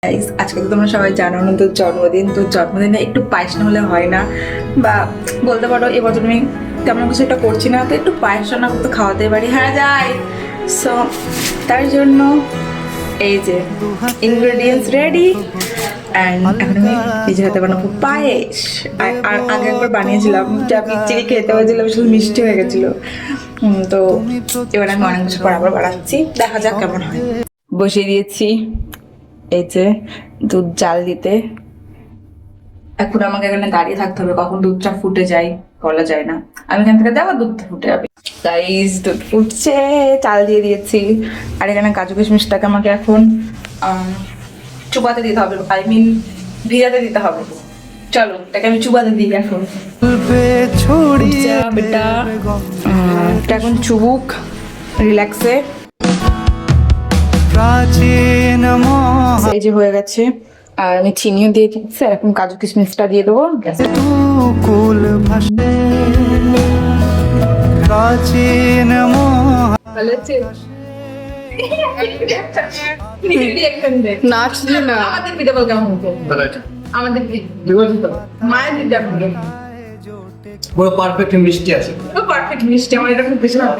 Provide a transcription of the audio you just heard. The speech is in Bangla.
Guys, আজকে তো তোমরা সবাই জানো না তোর জন্মদিন। তোর জন্মদিনে একটু পায়েস না হলে হয় না, বা বলতে পারো এবছর আমি তেমন কিছু একটা করছি না, তো একটু পায়েস রান্না করতে খাওয়াতে পারি। হ্যাঁ যাই। সো তার জন্য এই যে ইনগ্রেডিয়েন্টস রেডি, অ্যান্ড এখন আমি নিজে হাতে বানাবো পায়েস। আর আগে একবার বানিয়েছিলাম, যা পিচ্চিরি খেতে হয়েছিল, শুধু মিষ্টি হয়ে গেছিলো। তো এবার আমি অনেক কিছু পর আবার বানাচ্ছি, দেখা যাক কেমন হয়। বসিয়ে দিয়েছি এই যে দুধ জাল দিতে। এখন আমাকে এখানে দাঁড়িয়ে থাকতে হবে, কখন দুধটা ফুটে যায় বলা যায় না। আমি এখান থেকে দেবো, দুধটা ফুটে যাবে। গাইস, দুধ ফুটছে, চাল দিয়ে দিয়েছি। আর এখানে কাজু কিশমিশটাকে আমাকে এখন চুপাতে দিতে হবে, আই মিন ভিজাতে দিতে হবে। চলো এটাকে আমি চুপাতে দিই এখন। বেটা এটা এখন চুবুক রিল্যাক্সে। এই যে হয়ে গেছে, আর আমি চিনিও দিয়ে দিচ্ছি, আর এখন কাজু কিশমিশটা দিয়ে দেবো। নাচলি না আমাদের পিঠে বল কেমন হতো, আমাদের মায়ের দিদা পুরো পারফেক্ট মিষ্টি আছে। পারফেক্ট মিষ্টি, আমার এটা খুব বেশি ভালো।